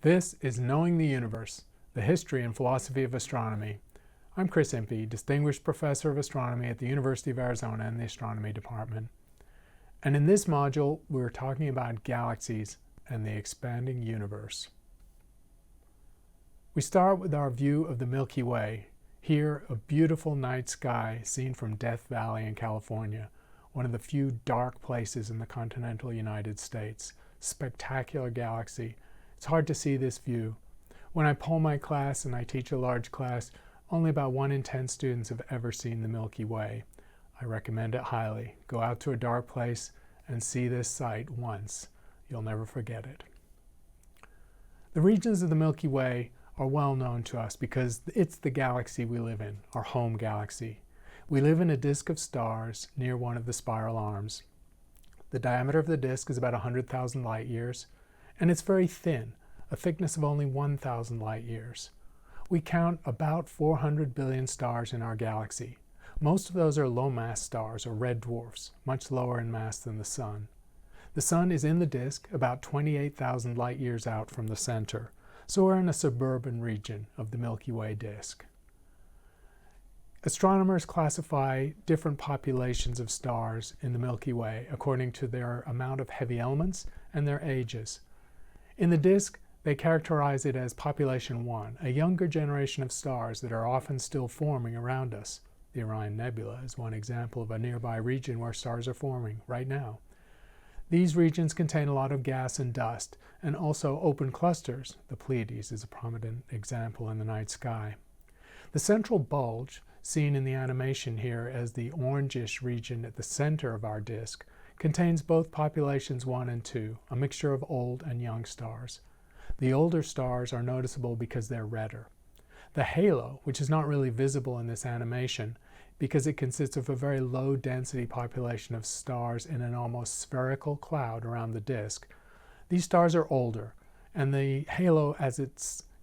This is Knowing the Universe, the History and Philosophy of Astronomy. I'm Professor Impey, Distinguished Professor of Astronomy at the University of Arizona in the Astronomy Department. And in this module, we're talking about galaxies and the expanding universe. We start with our view of the Milky Way. Here, a beautiful night sky seen from Death Valley in California, one of the few dark places in the continental United States. Spectacular galaxy. It's hard to see this view. When I poll my class and I teach a large class, only about 1 in 10 students have ever seen the Milky Way. I recommend it highly. Go out to a dark place and see this sight once. You'll never forget it. The regions of the Milky Way are well known to us because it's the galaxy we live in, our home galaxy. We live in a disk of stars near one of the spiral arms. The diameter of the disk is about 100,000 light years, and it's very thin, a thickness of only 1,000 light years. We count about 400 billion stars in our galaxy. Most of those are low-mass stars, or red dwarfs, much lower in mass than the Sun. The Sun is in the disk about 28,000 light years out from the center, so we're in a suburban region of the Milky Way disk. Astronomers classify different populations of stars in the Milky Way according to their amount of heavy elements and their ages. In the disk, they characterize it as population 1, a younger generation of stars that are often still forming around us. The Orion Nebula is one example of a nearby region where stars are forming right now. These regions contain a lot of gas and dust, and also open clusters. The Pleiades is a prominent example in the night sky. The central bulge, seen in the animation here as the orangish region at the center of our disk, contains both populations 1 and 2, a mixture of old and young stars. The older stars are noticeable because they're redder. The halo, which is not really visible in this animation because it consists of a very low density population of stars in an almost spherical cloud around the disk. These stars are older, and the halo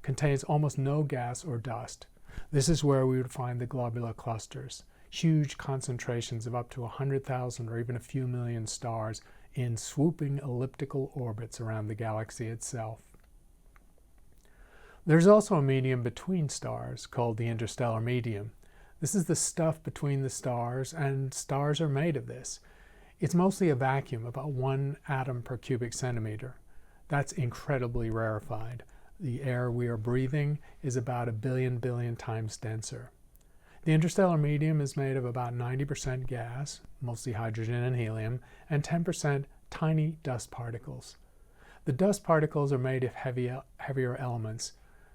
contains almost no gas or dust. This is where we would find the globular clusters, huge concentrations of up to 100,000 or even a few million stars in swooping elliptical orbits around the galaxy itself. There's also a medium between stars called the Interstellar Medium. This is the stuff between the stars, and stars are made of this. It's mostly a vacuum, about 1 atom per cubic centimeter. That's incredibly rarefied. The air we are breathing is about 1 billion times denser. The interstellar medium is made of about 90% gas, mostly hydrogen and helium, and 10% tiny dust particles. The dust particles are made of heavier elements.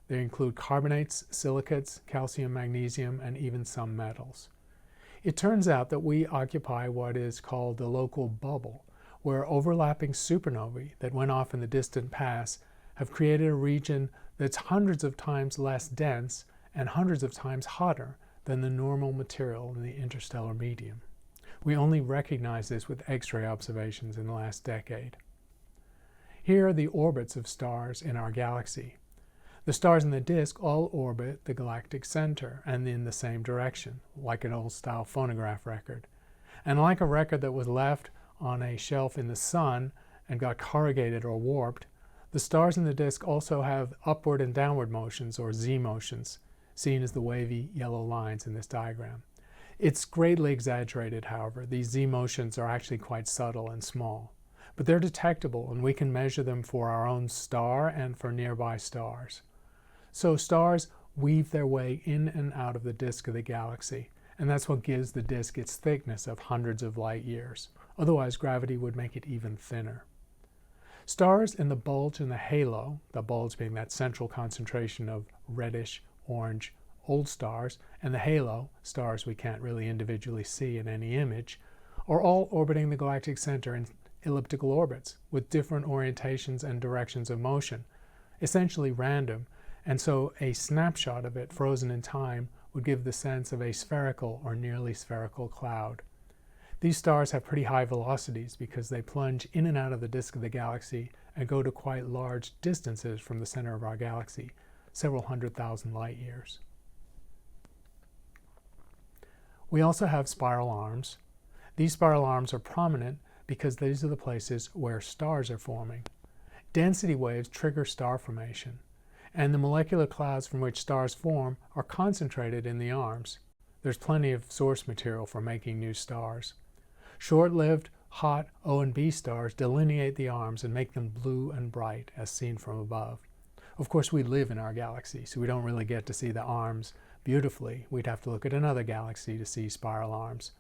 They include carbonates, silicates, calcium, magnesium, and even some metals. It turns out that we occupy what is called the local bubble, where overlapping supernovae that went off in the distant past have created a region that's hundreds of times less dense and hundreds of times hotter than the normal material in the interstellar medium. We only recognize this with X-ray observations in the last decade. Here are the orbits of stars in our galaxy. The stars in the disk all orbit the galactic center and in the same direction, like an old-style phonograph record. And like a record that was left on a shelf in the sun and got corrugated or warped, the stars in the disk also have upward and downward motions, or Z motions, seen as the wavy yellow lines in this diagram. It's greatly exaggerated, however. These Z motions are actually quite subtle and small. But they're detectable, and we can measure them for our own star and for nearby stars. So stars weave their way in and out of the disk of the galaxy, and that's what gives the disk its thickness of hundreds of light years. Otherwise, gravity would make it even thinner. Stars in the bulge and the halo, the bulge being that central concentration of reddish, orange, old stars, and the halo, stars we can't really individually see in any image, are all orbiting the galactic center in elliptical orbits with different orientations and directions of motion, essentially random, and so a snapshot of it frozen in time would give the sense of a spherical or nearly spherical cloud. These stars have pretty high velocities because they plunge in and out of the disk of the galaxy and go to quite large distances from the center of our galaxy, several 100,000 light years. We also have spiral arms. These spiral arms are prominent because these are the places where stars are forming. Density waves trigger star formation, and the molecular clouds from which stars form are concentrated in the arms. There's plenty of source material for making new stars. Short-lived, hot O and B stars delineate the arms and make them blue and bright, as seen from above. Of course, we live in our galaxy, so we don't really get to see the arms beautifully. We'd have to look at another galaxy to see spiral arms.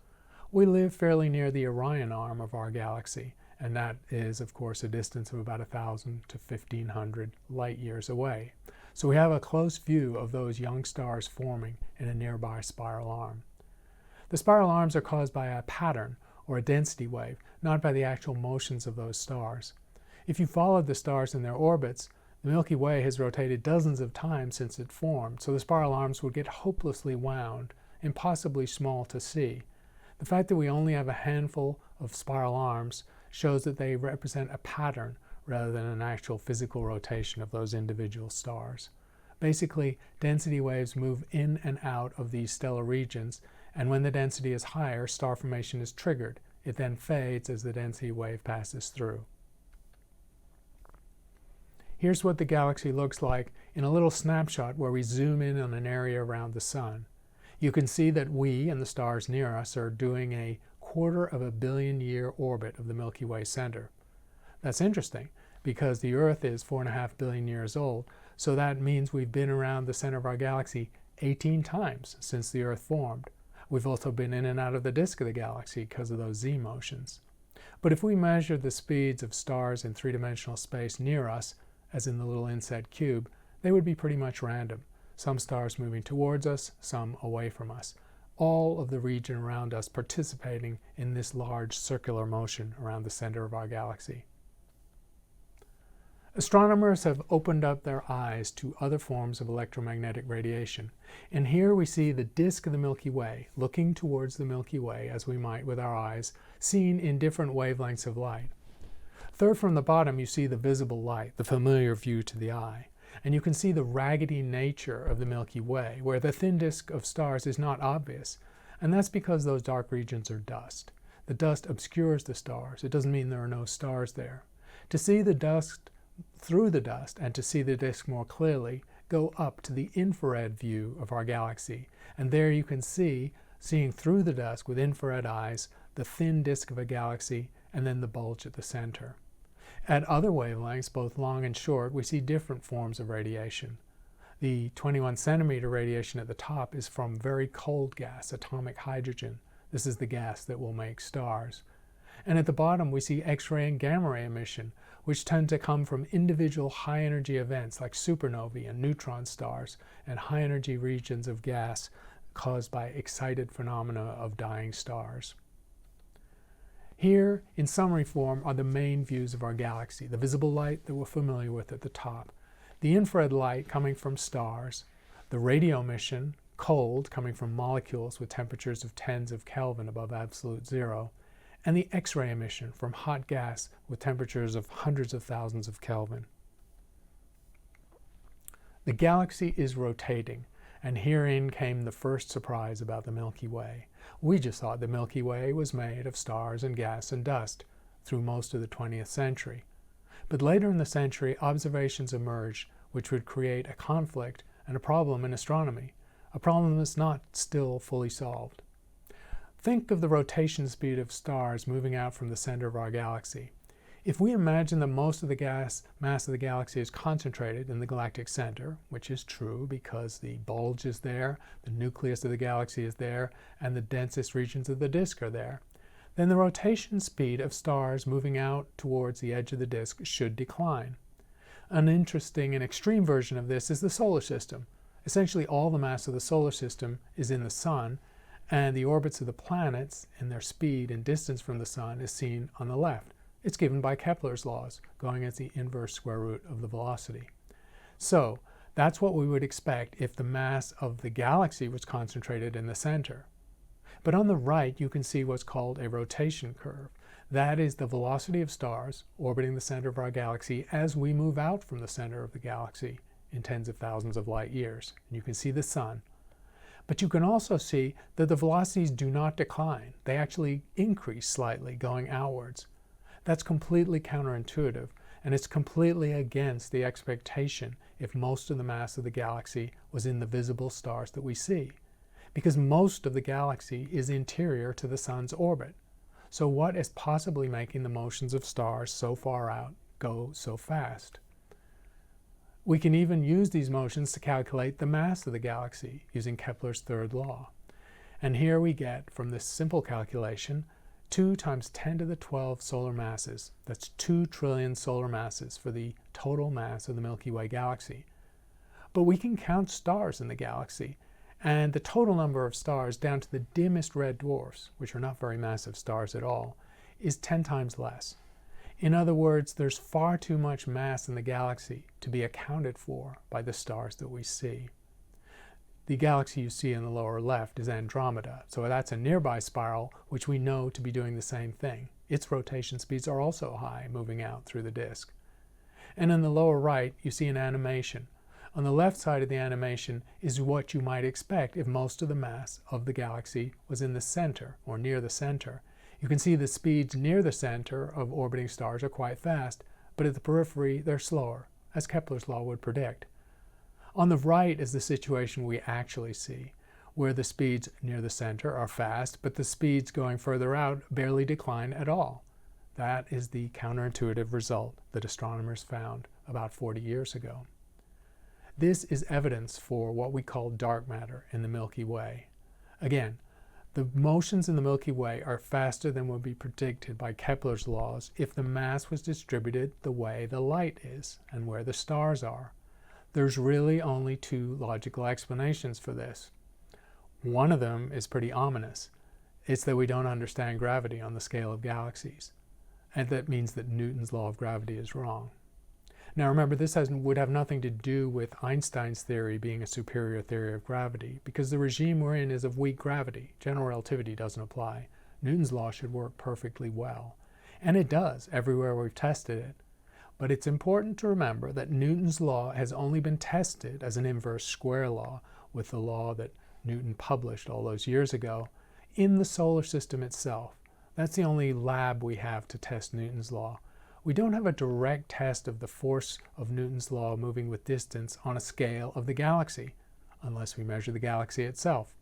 We live fairly near the Orion arm of our galaxy, and that is, of course, a distance of about 1,000 to 1,500 light years away. So we have a close view of those young stars forming in a nearby spiral arm. The spiral arms are caused by a pattern, or a density wave, not by the actual motions of those stars. If you followed the stars in their orbits, the Milky Way has rotated dozens of times since it formed, so the spiral arms would get hopelessly wound, impossibly small to see. The fact that we only have a handful of spiral arms shows that they represent a pattern rather than an actual physical rotation of those individual stars. Basically, density waves move in and out of these stellar regions, and when the density is higher, star formation is triggered. It then fades as the density wave passes through. Here's what the galaxy looks like in a little snapshot where we zoom in on an area around the Sun. You can see that we and the stars near us are doing a 250 million year orbit of the Milky Way center. That's interesting because the Earth is 4.5 billion years old, so that means we've been around the center of our galaxy 18 times since the Earth formed. We've also been in and out of the disk of the galaxy because of those Z motions. But if we measure the speeds of stars in three-dimensional space near us, as in the little inset cube, they would be pretty much random. Some stars moving towards us, some away from us. All of the region around us participating in this large circular motion around the center of our galaxy. Astronomers have opened up their eyes to other forms of electromagnetic radiation, and here we see the disk of the Milky Way, looking towards the Milky Way as we might with our eyes, seen in different wavelengths of light. Third from the bottom, you see the visible light, the familiar view to the eye. And you can see the raggedy nature of the Milky Way, where the thin disk of stars is not obvious. And that's because those dark regions are dust. The dust obscures the stars. It doesn't mean there are no stars there. To see the dust through the dust and to see the disk more clearly, go up to the infrared view of our galaxy. And there you can see, seeing through the dust with infrared eyes, the thin disk of a galaxy and then the bulge at the center. At other wavelengths, both long and short, we see different forms of radiation. The 21 centimeter radiation at the top is from very cold gas, atomic hydrogen. This is the gas that will make stars. And at the bottom, we see X-ray and gamma ray emission, which tend to come from individual high-energy events like supernovae and neutron stars and high-energy regions of gas caused by excited phenomena of dying stars. Here, in summary form, are the main views of our galaxy, the visible light that we're familiar with at the top, the infrared light coming from stars, the radio emission, cold, coming from molecules with temperatures of tens of Kelvin above absolute zero, and the X-ray emission from hot gas with temperatures of hundreds of thousands of Kelvin. The galaxy is rotating, and herein came the first surprise about the Milky Way. We just thought the Milky Way was made of stars and gas and dust through most of the 20th century. But later in the century, observations emerged which would create a conflict and a problem in astronomy, a problem that's not still fully solved. Think of the rotation speed of stars moving out from the center of our galaxy. If we imagine that most of the gas mass of the galaxy is concentrated in the galactic center, which is true because the bulge is there, the nucleus of the galaxy is there, and the densest regions of the disk are there, then the rotation speed of stars moving out towards the edge of the disk should decline. An interesting and extreme version of this is the solar system. Essentially all the mass of the solar system is in the Sun, and the orbits of the planets and their speed and distance from the Sun is seen on the left. It's given by Keplers laws, going as the inverse square root of the velocity. So that's what we would expect if the mass of the galaxy was concentrated in the center. But on the right, you can see what's called a rotation curve. That is the velocity of stars orbiting the center of our galaxy as we move out from the center of the galaxy in tens of thousands of light years. And you can see the Sun. But you can also see that the velocities do not decline. They actually increase slightly going outwards. That's completely counterintuitive, and it's completely against the expectation if most of the mass of the galaxy was in the visible stars that we see, because most of the galaxy is interior to the Sun's orbit. So what is possibly making the motions of stars so far out go so fast? We can even use these motions to calculate the mass of the galaxy using Kepler's third law. And here we get, from this simple calculation, 2 times 10 to the 12 solar masses. That's 2 trillion solar masses for the total mass of the Milky Way galaxy. But we can count stars in the galaxy, and the total number of stars down to the dimmest red dwarfs, which are not very massive stars at all, is 10 times less. In other words, there's far too much mass in the galaxy to be accounted for by the stars that we see. The galaxy you see in the lower left is Andromeda, so that's a nearby spiral which we know to be doing the same thing. Its rotation speeds are also high, moving out through the disk. And in the lower right, you see an animation. On the left side of the animation is what you might expect if most of the mass of the galaxy was in the center or near the center. You can see the speeds near the center of orbiting stars are quite fast, but at the periphery they're slower, as Kepler's law would predict. On the right is the situation we actually see, where the speeds near the center are fast, but the speeds going further out barely decline at all. That is the counterintuitive result that astronomers found about 40 years ago. This is evidence for what we call dark matter in the Milky Way. Again, the motions in the Milky Way are faster than would be predicted by Kepler's laws if the mass was distributed the way the light is and where the stars are. There's really only 2 logical explanations for this. One of them is pretty ominous. It's that we don't understand gravity on the scale of galaxies, and that means that Newton's law of gravity is wrong. Now remember, this would have nothing to do with Einstein's theory being a superior theory of gravity, because the regime we're in is of weak gravity. General relativity doesn't apply. Newton's law should work perfectly well. And it does everywhere we've tested it. But it's important to remember that Newton's law has only been tested as an inverse square law, with the law that Newton published all those years ago, in the solar system itself. That's the only lab we have to test Newton's law. We don't have a direct test of the force of Newton's law moving with distance on a scale of the galaxy, unless we measure the galaxy itself.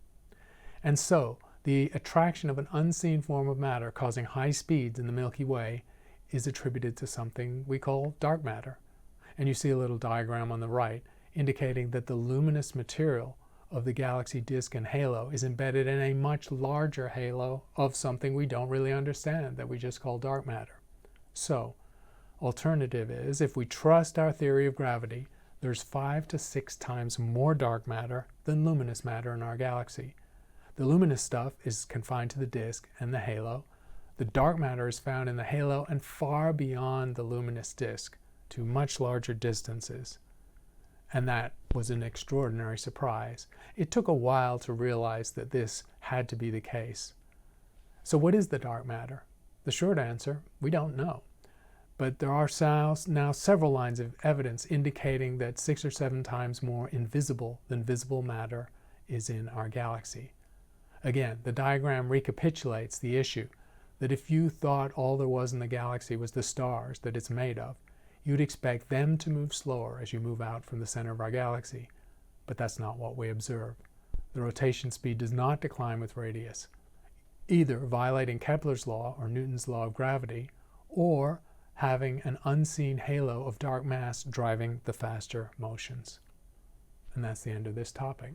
And so, the attraction of an unseen form of matter causing high speeds in the Milky Way is attributed to something we call dark matter. And you see a little diagram on the right indicating that the luminous material of the galaxy disk and halo is embedded in a much larger halo of something we don't really understand that we just call dark matter. So, alternative is, if we trust our theory of gravity, there's 5 to 6 times more dark matter than luminous matter in our galaxy. The luminous stuff is confined to the disk and the halo. The dark matter is found in the halo and far beyond the luminous disk, to much larger distances. And that was an extraordinary surprise. It took a while to realize that this had to be the case. So what is the dark matter? The short answer, we don't know. But there are now several lines of evidence indicating that 6 or 7 times more invisible than visible matter is in our galaxy. Again, the diagram recapitulates the issue that if you thought all there was in the galaxy was the stars that it's made of, you'd expect them to move slower as you move out from the center of our galaxy. But that's not what we observe. The rotation speed does not decline with radius, either violating Kepler's law or Newton's law of gravity, or having an unseen halo of dark mass driving the faster motions. And that's the end of this topic.